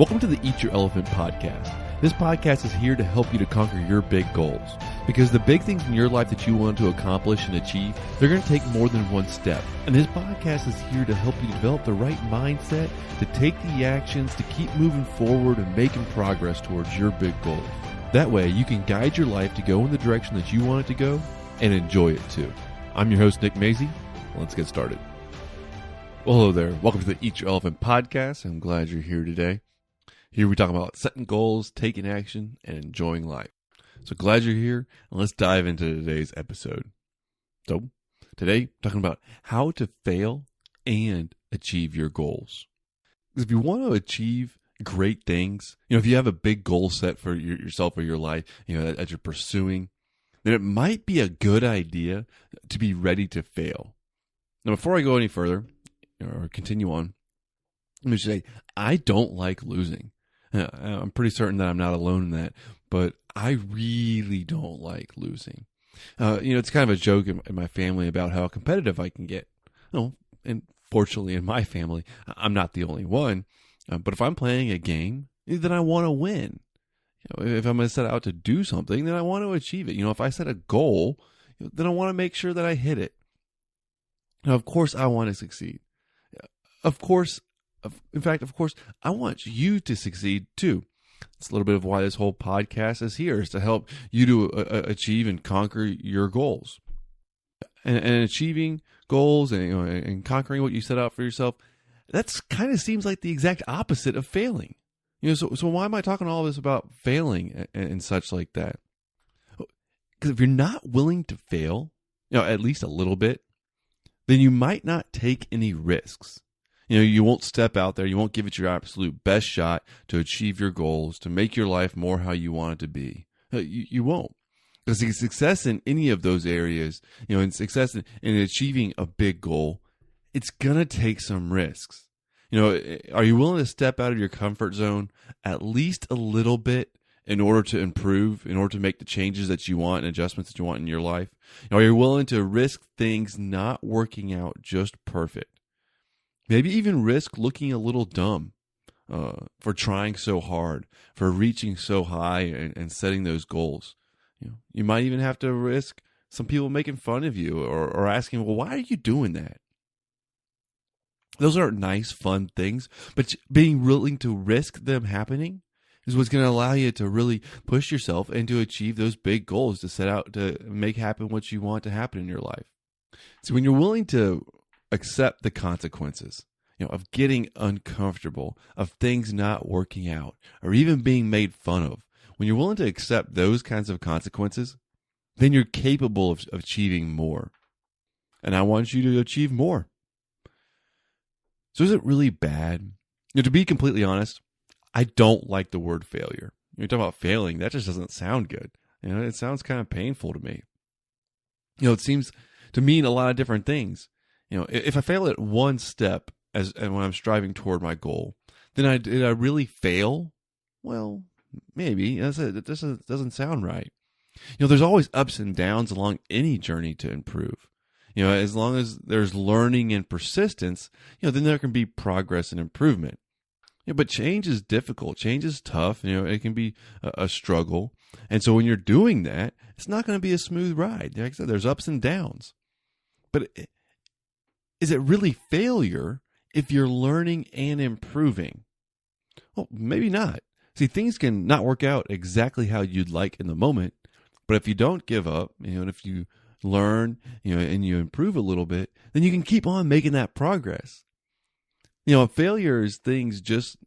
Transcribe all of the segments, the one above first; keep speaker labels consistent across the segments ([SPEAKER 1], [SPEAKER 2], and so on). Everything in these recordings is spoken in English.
[SPEAKER 1] Welcome to the Eat Your Elephant podcast. This podcast is here to help you to conquer your big goals. Because the big things in your life that you want to accomplish and achieve, they're going to take more than one step. And this podcast is here to help you develop the right mindset, to take the actions, to keep moving forward and making progress towards your big goals. That way, you can guide your life to go in the direction that you want it to go and enjoy it too. I'm your host, Nick Mazie. Let's get started. Well, hello there. Welcome to the Eat Your Elephant podcast. I'm glad you're here today. Here we talk about setting goals, taking action, and enjoying life. So glad you're here, and let's dive into today's episode. So today, talking about how to fail and achieve your goals. Because if you want to achieve great things, if you have a big goal set for yourself or your life, that you're pursuing, then it might be a good idea to be ready to fail. Now, before I go any further or continue on, let me say I don't like losing. I'm pretty certain that I'm not alone in that, but I really don't like losing. It's kind of a joke in my family about how competitive I can get. And fortunately in my family, I'm not the only one. But if I'm playing a game, then I want to win. If I'm going to set out to do something, then I want to achieve it. If I set a goal, then I want to make sure that I hit it. Now, of course, I want to succeed. Of course, I want you to succeed too. It's a little bit of why this whole podcast is here, is to help you to achieve and conquer your goals. And achieving goals and conquering what you set out for yourself, that's kind of seems like the exact opposite of failing. So why am I talking all this about failing and such like that? Because if you're not willing to fail, at least a little bit, then you might not take any risks. You won't step out there. You won't give it your absolute best shot to achieve your goals, to make your life more how you want it to be. You won't. Because success in any of those areas, and success in achieving a big goal, it's going to take some risks. Are you willing to step out of your comfort zone at least a little bit in order to improve, in order to make the changes that you want and adjustments that you want in your life? Are you willing to risk things not working out just perfect? Maybe even risk looking a little dumb for trying so hard, for reaching so high and setting those goals. You might even have to risk some people making fun of you or asking, well, why are you doing that? Those aren't nice, fun things, but being willing to risk them happening is what's going to allow you to really push yourself and to achieve those big goals, to set out to make happen what you want to happen in your life. So when you're willing to accept the consequences, of getting uncomfortable, of things not working out, or even being made fun of, when you're willing to accept those kinds of consequences, then you're capable of achieving more. And I want you to achieve more. So is it really bad? To be completely honest, I don't like the word failure. You're talking about failing, that just doesn't sound good. It sounds kind of painful to me. It seems to mean a lot of different things. If I fail at one step and when I'm striving toward my goal, then did I really fail? Well, maybe. This doesn't sound right. There's always ups and downs along any journey to improve. As long as there's learning and persistence, then there can be progress and improvement. But change is difficult. Change is tough. It can be a struggle. And so when you're doing that, it's not going to be a smooth ride. Like I said, there's ups and downs. But is it really failure if you're learning and improving? Well, maybe not. See, things can not work out exactly how you'd like in the moment, but if you don't give up, and if you learn, and you improve a little bit, then you can keep on making that progress. Failure is just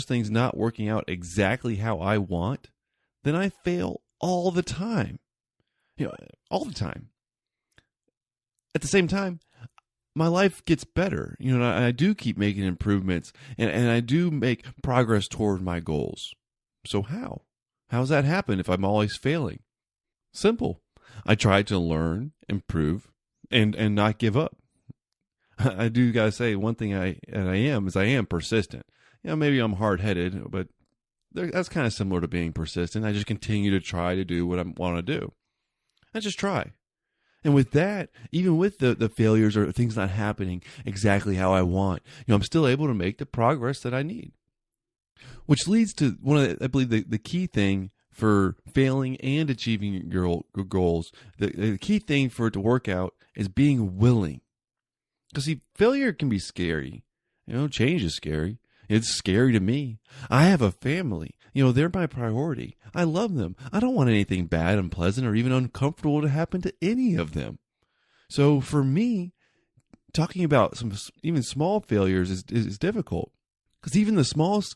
[SPEAKER 1] things not working out exactly how I want, then I fail all the time. All the time. At the same time, my life gets better. I do keep making improvements and I do make progress toward my goals. So how? How does that happen if I'm always failing? Simple. I try to learn, improve, and not give up. I do gotta say one thing I am persistent. Maybe I'm hard-headed, but that's kind of similar to being persistent. I just continue to try to do what I want to do. I just try. And with that, even with the failures or things not happening exactly how I want, I'm still able to make the progress that I need. Which leads to one of the, I believe the key thing for failing and achieving your goals. The key thing for it to work out is being willing. Because see, failure can be scary. Change is scary. It's scary to me. I have a family. They're my priority. I love them. I don't want anything bad, unpleasant, or even uncomfortable to happen to any of them. So for me, talking about some even small failures is difficult. Because even the smallest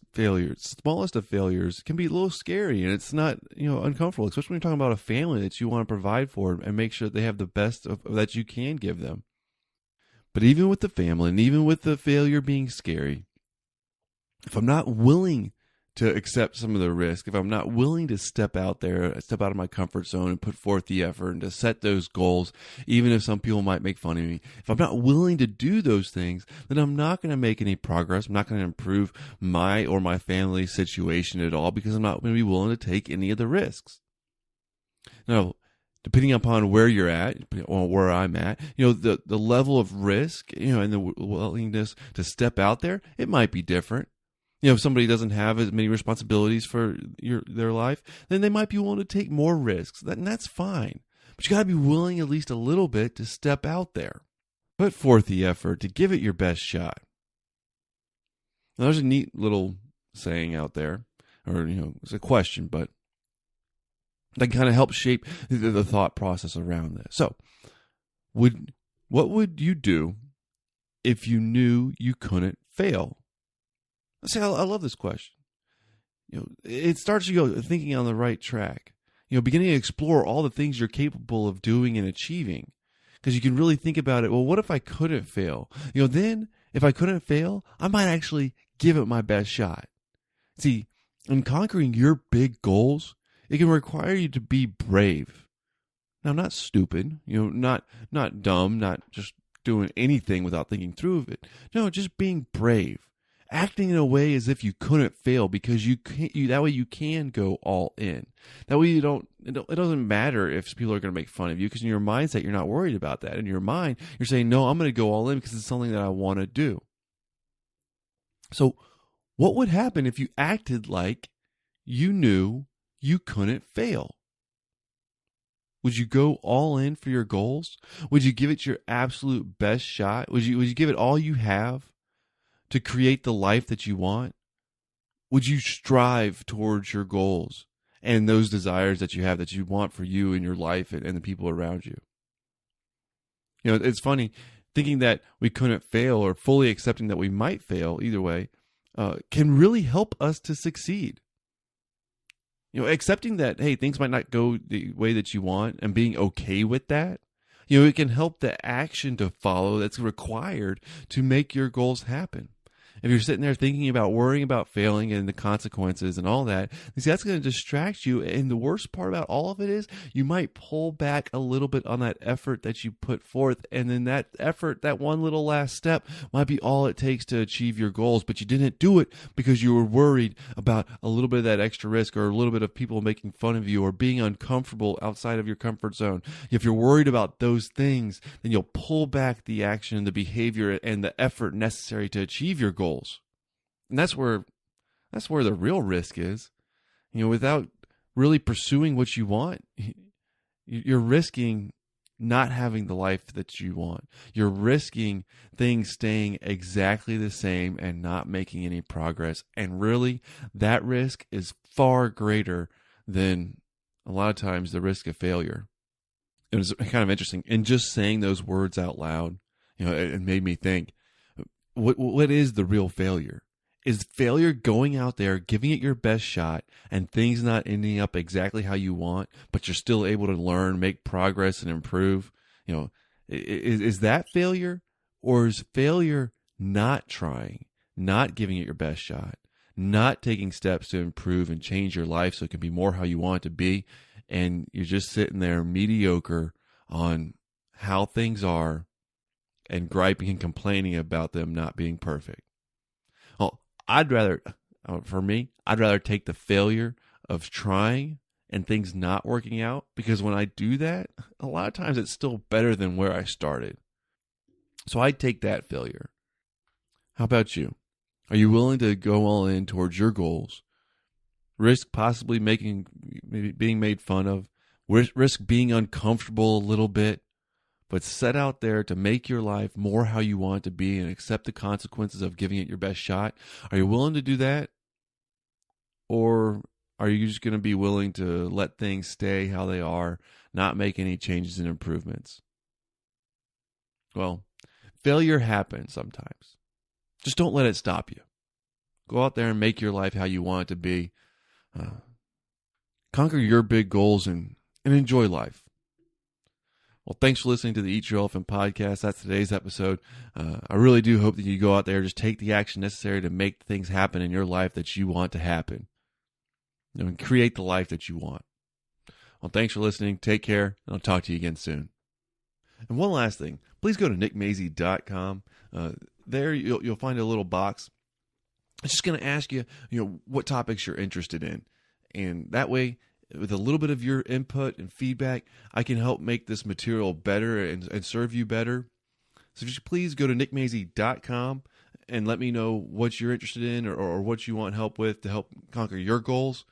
[SPEAKER 1] of failures can be a little scary, and it's not, uncomfortable, especially when you're talking about a family that you want to provide for and make sure that they have the best that you can give them. But even with the family, and even with the failure being scary, if I'm not willing to accept some of the risk, if I'm not willing to step out of my comfort zone and put forth the effort and to set those goals, even if some people might make fun of me, if I'm not willing to do those things, then I'm not going to make any progress. I'm not going to improve my or my family's situation at all, because I'm not going to be willing to take any of the risks. Now, depending upon where you're at, or where I'm at, the level of risk, and the willingness to step out there, it might be different. If somebody doesn't have as many responsibilities for their life, then they might be willing to take more risks. And that's fine. But you got to be willing at least a little bit to step out there. Put forth the effort to give it your best shot. Now, there's a neat little saying out there, or, it's a question, but that kind of helps shape the thought process around this. So, what would you do if you knew you couldn't fail? See, I love this question. It starts you thinking on the right track. Beginning to explore all the things you're capable of doing and achieving, because you can really think about it. Well, what if I couldn't fail? Then if I couldn't fail, I might actually give it my best shot. See, in conquering your big goals, it can require you to be brave. Now, not stupid. Not dumb. Not just doing anything without thinking through of it. No, just being brave. Acting in a way as if you couldn't fail, because that way you can go all in. That way it doesn't matter if people are going to make fun of you, because in your mindset, you're not worried about that. In your mind, you're saying, no, I'm going to go all in because it's something that I want to do. So what would happen if you acted like you knew you couldn't fail? Would you go all in for your goals? Would you give it your absolute best shot? Would you give it all you have to create the life that you want? Would you strive towards your goals and those desires that you have, that you want for you and your life and the people around you? It's funny thinking that we couldn't fail, or fully accepting that we might fail, either way, can really help us to succeed. Accepting that, hey, things might not go the way that you want, and being okay with that, it can help the action to follow that's required to make your goals happen. If you're sitting there thinking about worrying about failing and the consequences and all that, that's going to distract you. And the worst part about all of it is you might pull back a little bit on that effort that you put forth. And then that effort, that one little last step, might be all it takes to achieve your goals. But you didn't do it because you were worried about a little bit of that extra risk, or a little bit of people making fun of you, or being uncomfortable outside of your comfort zone. If you're worried about those things, then you'll pull back the action, the behavior, and the effort necessary to achieve your goals. And that's where the real risk is. Without really pursuing what you want, you're risking not having the life that you want. You're risking things staying exactly the same and not making any progress. And really, that risk is far greater than a lot of times the risk of failure. It was kind of interesting. And just saying those words out loud, it made me think, what is the real failure? Is failure going out there, giving it your best shot, and things not ending up exactly how you want, but you're still able to learn, make progress, and improve? Is that failure? Or is failure not trying, not giving it your best shot, not taking steps to improve and change your life so it can be more how you want it to be, and you're just sitting there mediocre on how things are and griping and complaining about them not being perfect? Well, I'd rather take the failure of trying and things not working out, because when I do that, a lot of times it's still better than where I started. So I'd take that failure. How about you? Are you willing to go all in towards your goals? Risk possibly being made fun of, risk being uncomfortable a little bit, but set out there to make your life more how you want it to be and accept the consequences of giving it your best shot. Are you willing to do that? Or are you just going to be willing to let things stay how they are, not make any changes and improvements? Well, failure happens sometimes. Just don't let it stop you. Go out there and make your life how you want it to be. Conquer your big goals and enjoy life. Well, thanks for listening to the Eat Your Elephant podcast. That's today's episode. I really do hope that you go out there, just take the action necessary to make things happen in your life that you want to happen. And create the life that you want. Well, thanks for listening. Take care, and I'll talk to you again soon. And one last thing, please go to nickmazy.com. There you'll find a little box. It's just going to ask you, what topics you're interested in. And that way, with a little bit of your input and feedback, I can help make this material better and serve you better. So just please go to nickmazy.com and let me know what you're interested in or what you want help with to help conquer your goals.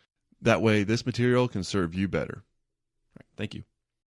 [SPEAKER 1] That way, this material can serve you better. All right, thank you.